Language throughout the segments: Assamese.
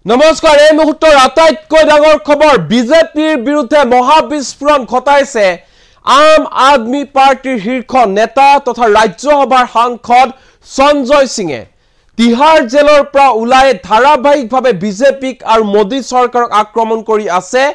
নমস্কাৰ এই মুহূৰ্তৰ আটাইতকৈ ডাঙৰ খবৰ বিজেপিৰ বিৰুদ্ধে মহাবিস্ফোৰণ ঘটাইছে আম আদমি পাৰ্টিৰ শীৰ্ষ নেতা তথা ৰাজ্যসভাৰ সাংসদ সঞ্জয় সিঙে তিহাৰ জেলৰ পৰা উলাই ধাৰাবাহিকভাৱে বিজেপিক আৰু মোদী চৰকাৰক আক্ৰমণ কৰি আছে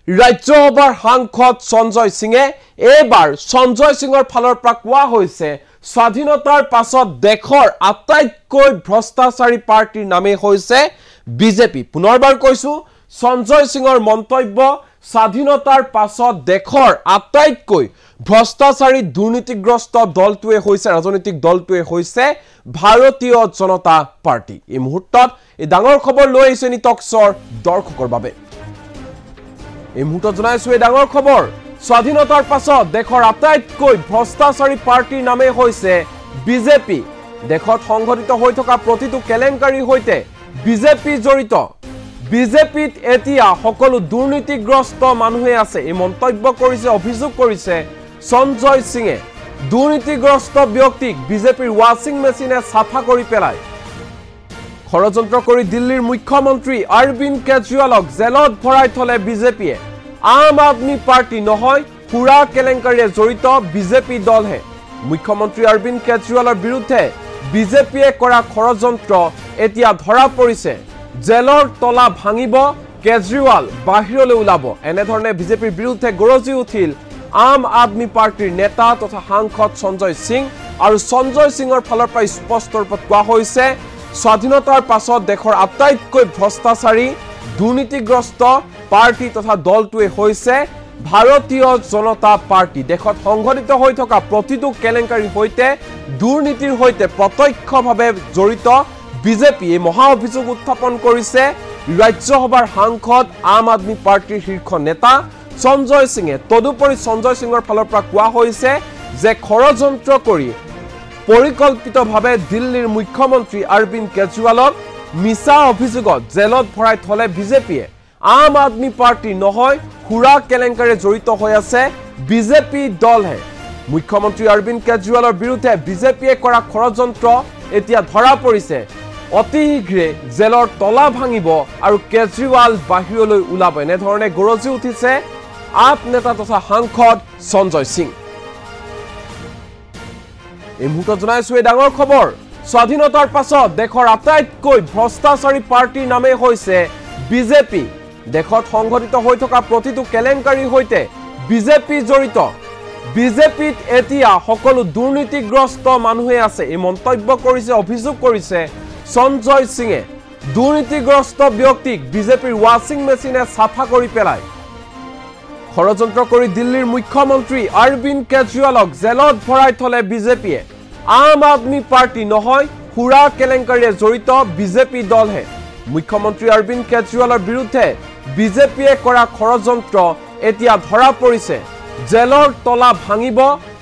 ৰাজ্যসভাৰ সাংসদ সঞ্জয় সিঙে এবাৰ সঞ্জয় সিঙৰ ফালৰ পৰা কোৱা হৈছে স্বাধীনতাৰ পাছত দেশৰ আটাইতকৈ ভ্ৰষ্টাচাৰী পাৰ্টিৰ নামে হৈছে বিজেপি পুনৰবাৰ কৈছো সঞ্জয় সিঙৰ মন্তব্য স্বাধীনতাৰ পাছত দেশৰ আটাইতকৈ ভ্ৰষ্টাচাৰী দুৰ্নীতিগ্ৰস্ত দলটোৱে হৈছে ৰাজনৈতিক দলটোৱে হৈছে ভাৰতীয় জনতা পাৰ্টি এই মুহূৰ্তত এই ডাঙৰ খবৰ লৈ আহিছে নিটক্সৰ দৰ্শকৰ বাবে এই মুহূৰ্তত জনাইছো এই ডাঙৰ খবৰ স্বাধীনতাৰ পাছত দেশৰ আটাইতকৈ ভ্ৰষ্টাচাৰী পাৰ্টিৰ নামে হৈছে বিজেপি দেশত সংঘটিত হৈ থকা প্ৰতিটো কেলেংকাৰীৰ হৈতে বিজেপি জড়িত বিজেপিত এতিয়া সকলো দুৰ্নীতিগ্ৰস্ত মানুহে আছে এই মন্তব্য কৰিছে অভিযোগ কৰিছে সঞ্জয় সিঙে দুৰ্নীতিগ্ৰস্ত ব্যক্তিক বিজেপিৰ ৱাচিং মেচিনে সাফা কৰি পেলাই ষড়যন্ত্ৰ কৰি দিল্লীৰ মুখ্যমন্ত্ৰী অৰবিন্দ কেজৰিৱালক জেলত ভৰাই থলে বিজেপিয়ে আম আদমি পাৰ্টি নহয় পুৰা কেলেংকাৰীয়ে জড়িত বিজেপি দলহে মুখ্যমন্ত্ৰী অৰবিন্দ কেজৰিৱালৰ বিৰুদ্ধে বিজেপিয়ে কৰা ষড়যন্ত্ৰ এতিয়া ধৰা পৰিছে জেলৰ তলা ভাঙিব কেজৰিৱাল বাহিৰলৈ ওলাব এনেধৰণে বিজেপিৰ বিৰুদ্ধে গৰজি উঠিল আম আদমি পাৰ্টিৰ নেতা তথা সাংসদ সঞ্জয় সিং আৰু সঞ্জয় সিঙৰ ফালৰ পৰা স্পষ্ট ৰূপত কোৱা হৈছে স্বাধীনতাৰ পাছত দেশৰ আটাইতকৈ ভ্ৰষ্টাচাৰী দুৰ্নীতিগ্ৰস্ত পাৰ্টি তথা দলটোৱে হৈছে ভাৰতীয় জনতা পাৰ্টি দেশত সংঘটিত হৈ থকা প্ৰতিটো কেলেংকাৰীৰ হৈতে দুৰ্নীতিৰ হৈতে প্ৰত্যক্ষভাৱে জড়িত বিজেপি মহা অভিযোগ উত্থাপন কৰিছে ৰাজ্যসভাৰ সাংসদ আম আদমি পাৰ্টিৰ শীৰ্ষ নেতা সঞ্জয় সিঙে তদুপৰি সঞ্জয় সিঙৰ ফালৰ পৰা কোৱা হৈছে যে ষড়যন্ত্ৰ কৰি পৰিকল্পিতভাৱে দিল্লীৰ মুখ্যমন্ত্ৰী অৰবিন্দ কেজৰিৱালক মিছা অভিযোগত জেলত ভৰাই থলে বিজেপিয়ে আম আদমি পাৰ্টি নহয় খুৰা কেলেংকাৰীয়ে জড়িত হৈ আছে বিজেপি দলহে মুখ্যমন্ত্ৰী অৰবিন্দ কেজৰিৱালৰ বিৰুদ্ধে বিজেপিয়ে কৰা ষড়যন্ত্ৰ এতিয়া ধৰা পৰিছে অতি শীঘ্ৰে জেলৰ তলা ভাঙিব আৰু কেজৰিৱাল বাহিৰলৈ ওলাব এনেধৰণে গৰজি উঠিছে আপ নেতা তথা সাংসদ সঞ্জয় সিং এই মুহূৰ্তত জনাইছো এই ডাঙৰ খবৰ স্বাধীনতাৰ পাছত দেশৰ আটাইতকৈ ভ্ৰষ্টাচাৰী পাৰ্টিৰ নামে হৈছে বিজেপি দেশত সংঘটিত হৈ থকা প্ৰতিটো কেলেংকাৰীৰ হৈতে বিজেপি জড়িত বিজেপিত এতিয়া সকলো দুৰ্নীতিগ্ৰস্ত মানুহে আছে এই মন্তব্য কৰিছে অভিযোগ কৰিছে সঞ্জয় সিঙে দুৰ্নীতিগ্ৰস্ত ব্যক্তিক বিজেপিৰ ৱাচিং মেচিনে সাফা কৰি পেলাই ষড়যন্ত্ৰ কৰি দিল্লীৰ মুখ্যমন্ত্ৰী অৰবিন্দ কেজৰিৱালক জেলত ভৰাই থলে বিজেপিয়ে আম আদমি পাৰ্টি নহয় পুৰা কেলেংকাৰীয়ে জড়িত বিজেপি দলহে মুখ্যমন্ত্ৰী অৰবিন্দ কেজৰিৱালৰ বিৰুদ্ধে বিজেপিয়ে কৰা ষড়যন্ত্ৰ এতিয়া ধৰা পৰিছে জেলৰ তলা ভাঙিব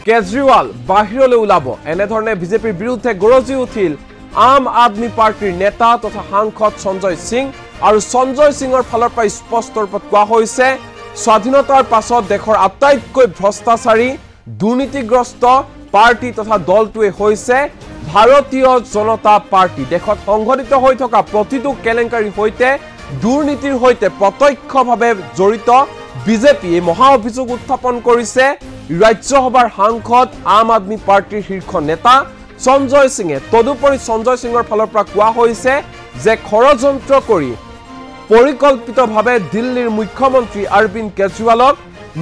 কেজৰিৱাল বাহিৰলৈ ওলাব এনেধৰণে বিজেপিৰ বিৰুদ্ধে গৰজি উঠিল আম আদমি পাৰ্টিৰ নেতা তথা সাংসদ সঞ্জয় সিং আৰু সঞ্জয় সিঙৰ ফালৰ পৰা স্পষ্ট ৰূপত কোৱা হৈছে স্বাধীনতাৰ পাছত দেশৰ আটাইতকৈ ভ্ৰষ্টাচাৰী দুৰ্নীতিগ্ৰস্ত পাৰ্টি তথা দলটোৱে হৈছে ভাৰতীয় জনতা পাৰ্টি দেশত সংঘটিত হৈ থকা প্ৰতিটো কেলেংকাৰীৰ হৈতে দুৰ্নীতিৰ হৈতে প্ৰত্যক্ষভাৱে জড়িত বিজেপি মহা অভিযোগ উত্থাপন কৰিছে ৰাজ্যসভাৰ সাংসদ আম আদমি পাৰ্টিৰ শীৰ্ষ নেতা সঞ্জয় সিঙে তদুপৰি সঞ্জয় সিঙৰ ফালৰ পৰা কোৱা হৈছে যে ষড়যন্ত্ৰ কৰি পৰিকল্পিতভাৱে দিল্লীৰ মুখ্যমন্ত্ৰী অৰবিন্দ কেজৰিৱালক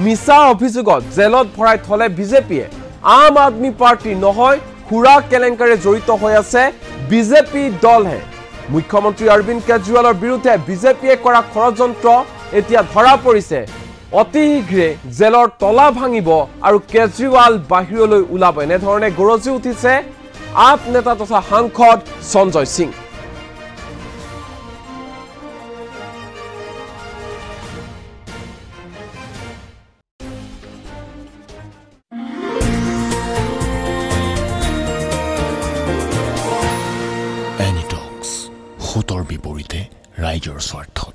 মিছা অভিযোগত জেলত ভৰাই থলে বিজেপিয়ে আম আদমি পাৰ্টি নহয় খুৰা কেলেংকাৰীয়ে জড়িত হৈ আছে বিজেপি দলহে মুখ্যমন্ত্ৰী অৰবিন্দ কেজৰিৱালৰ বিৰুদ্ধে বিজেপিয়ে কৰা ষড়যন্ত্ৰ এতিয়া ধৰা পৰিছে অতি শীঘ্ৰে জেলৰ তলা ভাঙিব আৰু কেজৰিৱাল বাহিৰলৈ ওলাব এনেধৰণে গৰজি উঠিছে আপ নেতা তথা সাংসদ সঞ্জয় সিং এনিটক্স হুতৰ বিপৰীতে ৰাইজৰ স্বাৰ্থত